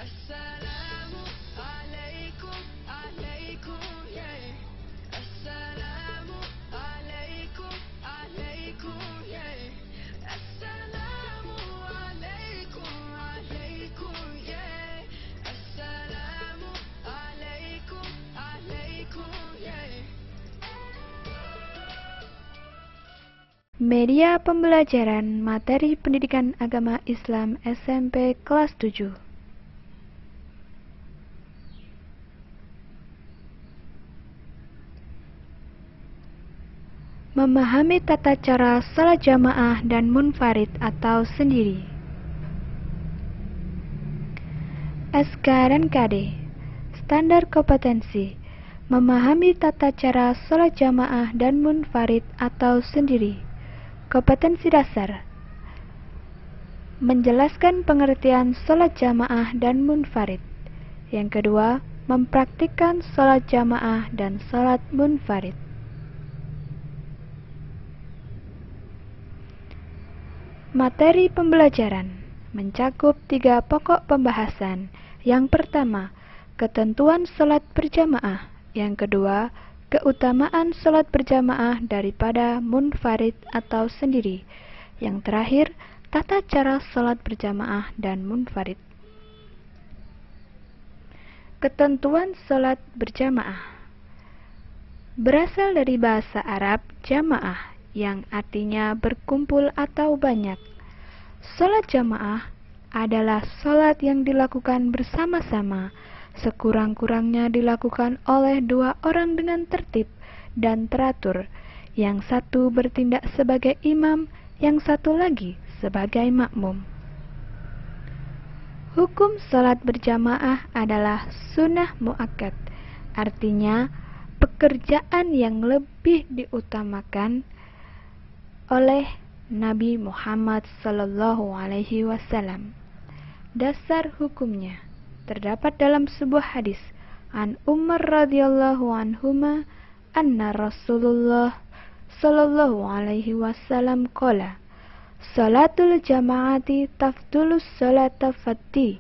Assalamu alaikum, alaikum, yeah. Assalamu alaikum, alaikum, yeah. Assalamu alaikum, alaikum, yeah. Assalamu alaikum, alaikum, yeah. Media pembelajaran materi pendidikan agama Islam SMP kelas 7. Memahami tata cara salat jamaah dan munfarid atau sendiri. SK dan KD. Standar kompetensi. Memahami tata cara salat jamaah dan munfarid atau sendiri. Kompetensi dasar. Menjelaskan pengertian salat jamaah dan munfarid. Yang kedua, mempraktikkan salat jamaah dan salat munfarid. Materi pembelajaran mencakup 3 pokok pembahasan. Yang pertama, ketentuan salat berjamaah. Yang kedua, keutamaan salat berjamaah daripada munfarid atau sendiri. Yang terakhir, tata cara salat berjamaah dan munfarid. Ketentuan salat berjamaah berasal dari bahasa Arab jamaah, yang artinya berkumpul atau banyak. Salat jamaah adalah salat yang dilakukan bersama-sama, sekurang-kurangnya dilakukan oleh 2 orang dengan tertib dan teratur, yang satu bertindak sebagai imam, yang satu lagi sebagai makmum. Hukum salat berjamaah adalah sunnah muakkad, artinya pekerjaan yang lebih diutamakan oleh Nabi Muhammad SAW. Dasar hukumnya terdapat dalam sebuah hadis an Umar radhiyallahu anhuma anna Rasulullah sallallahu alaihi wasallam qala salatul jama'ati tafdulus salata fati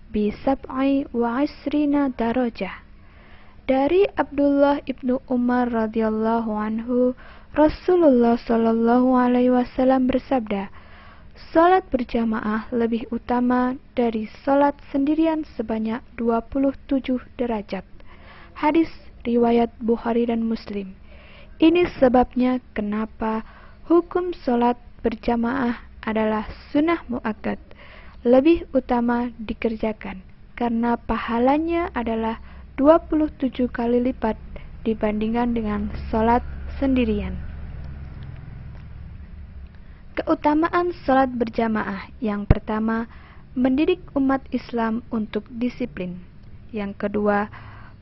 bi sab'i wa asrina darajah. Dari Abdullah ibnu Umar radhiyallahu anhu, Rasulullah sallallahu alaihi wasallam bersabda, salat berjamaah lebih utama dari salat sendirian sebanyak 27 derajat. Hadis riwayat Bukhari dan Muslim. Ini sebabnya kenapa hukum salat berjamaah adalah sunnah muakkad, lebih utama dikerjakan, karena pahalanya adalah 27 kali lipat dibandingkan dengan salat sendirian. Keutamaan salat berjamaah. Yang pertama, mendidik umat Islam untuk disiplin. Yang kedua,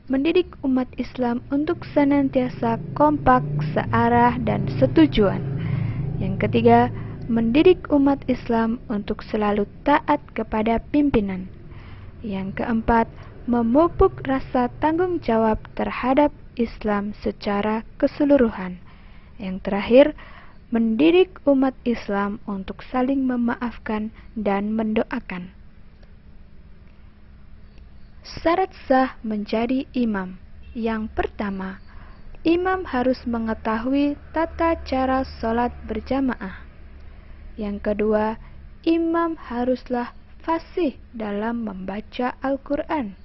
mendidik umat Islam untuk senantiasa kompak, searah, dan setujuan. Yang ketiga, mendidik umat Islam untuk selalu taat kepada pimpinan. Yang keempat, memupuk rasa tanggung jawab terhadap Islam secara keseluruhan. Yang terakhir, mendidik umat Islam untuk saling memaafkan dan mendoakan. Syarat sah menjadi imam. Yang pertama, imam harus mengetahui tata cara sholat berjamaah. Yang kedua, imam haruslah fasih dalam membaca Al-Quran.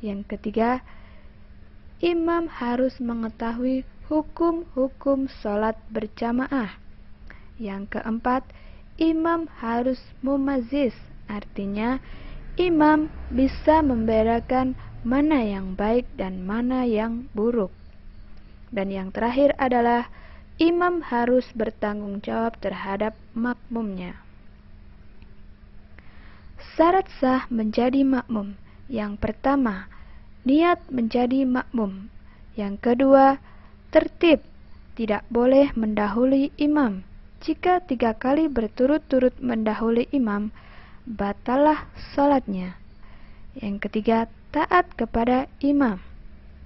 Yang ketiga, imam harus mengetahui hukum-hukum sholat berjamaah. Yang keempat, imam harus mumaziz, artinya imam bisa membedakan mana yang baik dan mana yang buruk. Dan yang terakhir adalah imam harus bertanggung jawab terhadap makmumnya. Syarat sah menjadi makmum. Yang pertama, niat menjadi makmum. Yang kedua, tertib, tidak boleh mendahului imam. Jika 3 kali berturut-turut mendahului imam, batalah salatnya. Yang ketiga, taat kepada imam.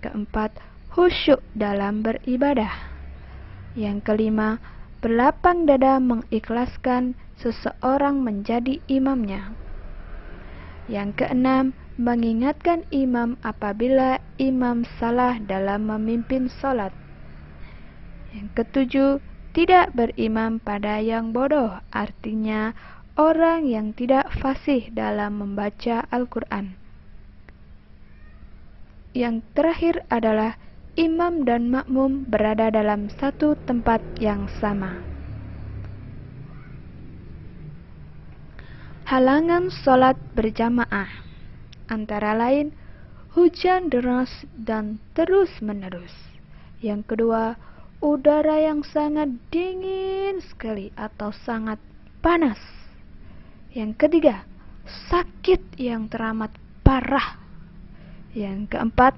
Keempat, khusyuk dalam beribadah. Yang kelima, berlapang dada mengikhlaskan seseorang menjadi imamnya. Yang keenam, mengingatkan imam apabila imam salah dalam memimpin sholat. Yang ketujuh, tidak berimam pada yang bodoh, artinya orang yang tidak fasih dalam membaca Al-Quran. Yang terakhir adalah imam dan makmum berada dalam satu tempat yang sama. Halangan sholat berjamaah antara lain hujan deras dan terus-menerus. Yang kedua, udara yang sangat dingin sekali atau sangat panas. Yang ketiga, sakit yang teramat parah. Yang keempat,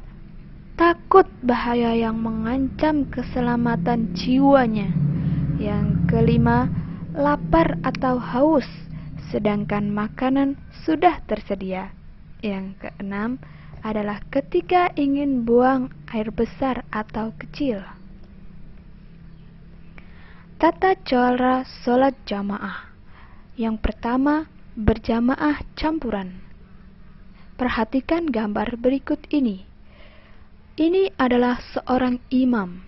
takut bahaya yang mengancam keselamatan jiwanya. Yang kelima, lapar atau haus sedangkan makanan sudah tersedia. Yang keenam adalah ketika ingin buang air besar atau kecil. Tata cara sholat jamaah. Yang pertama, berjamaah campuran. Perhatikan gambar berikut ini. Ini adalah seorang imam.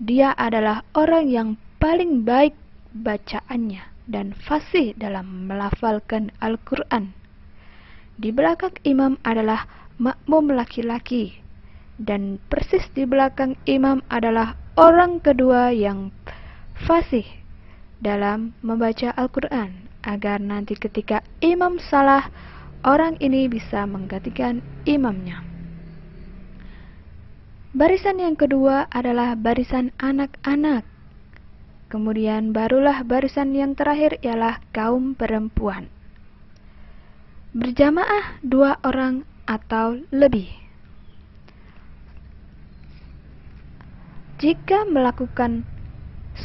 Dia adalah orang yang paling baik bacaannya dan fasih dalam melafalkan Al-Quran. Di belakang imam adalah makmum laki-laki, dan persis di belakang imam adalah orang kedua yang fasih dalam membaca Al-Quran, agar nanti ketika imam salah, orang ini bisa menggantikan imamnya. Barisan yang kedua adalah barisan anak-anak. Kemudian barulah barisan yang terakhir ialah kaum perempuan. Berjamaah 2 orang atau lebih. Jika melakukan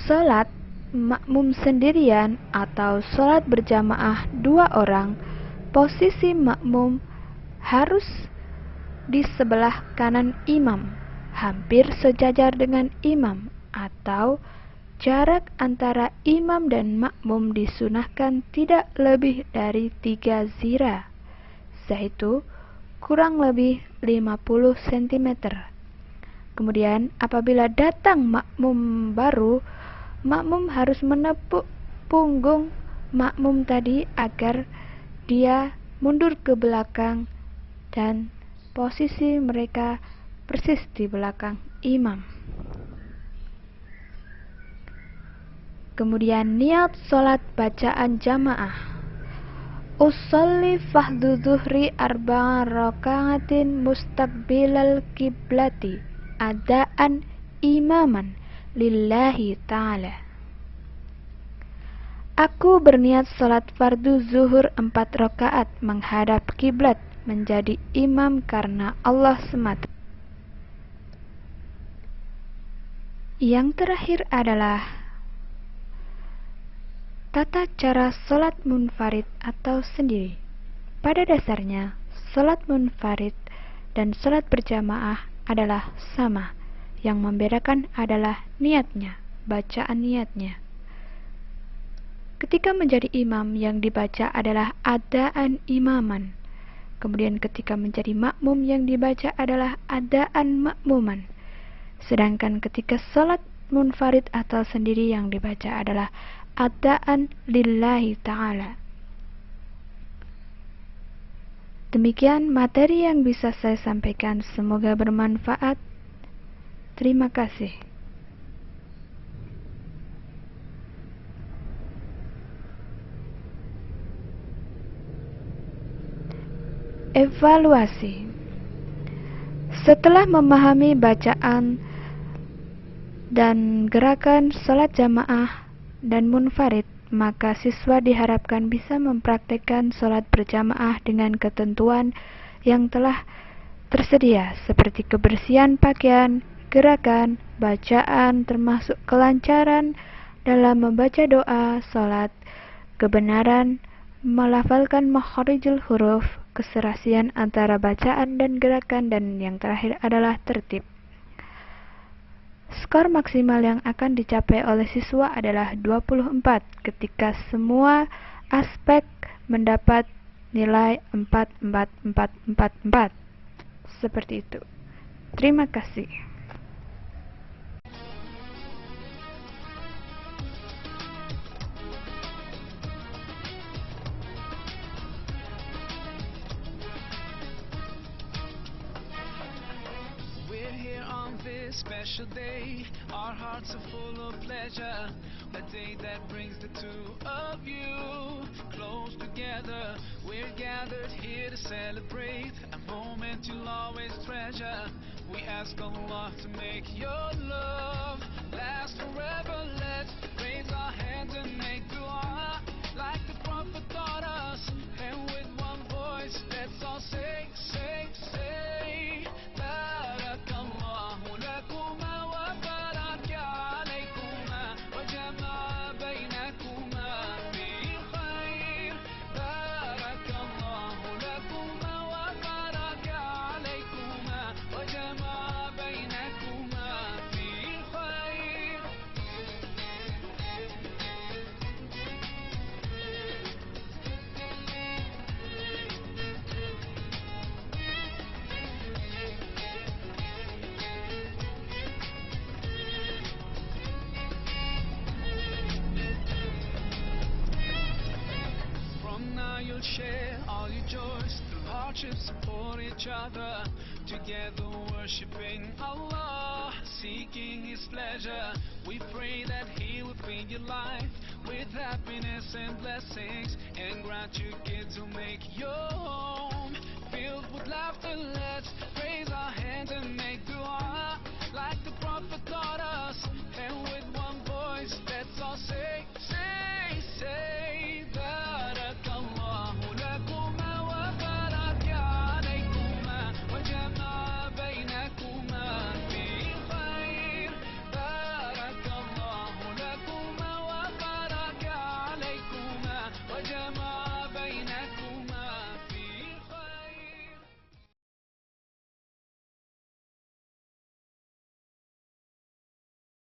sholat makmum sendirian atau sholat berjamaah 2 orang, posisi makmum harus di sebelah kanan imam, hampir sejajar dengan imam, atau jarak antara imam dan makmum disunahkan tidak lebih dari 3 zira, yaitu kurang lebih 50 cm. Kemudian apabila datang makmum baru, makmum harus menepuk punggung makmum tadi agar dia mundur ke belakang dan posisi mereka persis di belakang imam. Kemudian niat sholat bacaan jamaah. Usolli fahdu zuhri arba'a raka'atin mustaqbilal kiblati adaan imaman lillahi ta'ala. Aku berniat sholat fardu zuhur 4 rakaat menghadap kiblat menjadi imam karena Allah semata. Yang terakhir adalah tata cara sholat munfarid atau sendiri. Pada dasarnya, sholat munfarid dan sholat berjamaah adalah sama. Yang membedakan adalah niatnya, bacaan niatnya. Ketika menjadi imam, yang dibaca adalah adaan imaman. Kemudian ketika menjadi makmum, yang dibaca adalah adaan makmuman. Sedangkan ketika sholat munfarid atau sendiri, yang dibaca adalah adaan lillahi ta'ala. Demikian materi yang bisa saya sampaikan, semoga bermanfaat. Terima kasih. Evaluasi. Setelah memahami bacaan dan gerakan sholat jamaah dan munfarid, maka siswa diharapkan bisa mempraktekkan sholat berjamaah dengan ketentuan yang telah tersedia, seperti kebersihan pakaian, gerakan, bacaan, termasuk kelancaran dalam membaca doa sholat, kebenaran melafalkan makharijul huruf, keserasian antara bacaan dan gerakan, dan yang terakhir adalah tertib. Skor maksimal yang akan dicapai oleh siswa adalah 24 ketika semua aspek mendapat nilai 44444. Seperti itu. Terima kasih. We're here on this special day. Our hearts are full of pleasure. A day that brings the two of you close together. We're gathered here to celebrate a moment you'll always treasure. We ask Allah to make your love last forever. Let's raise our hands and make dua like the Prophet taught us. And with one voice, let's all say, بارك الله لكما وبارك عليكما وجمع بينكما في خير. بارك الله لكما وبارك عليكما وجمع بينكما في خير. From now you'll share all your joys, through hardships support each other, together worshiping Allah, seeking His pleasure. We pray that He will feed your life with happiness and blessings, and grant you kids who make your home filled with laughter. Let's raise our hands and make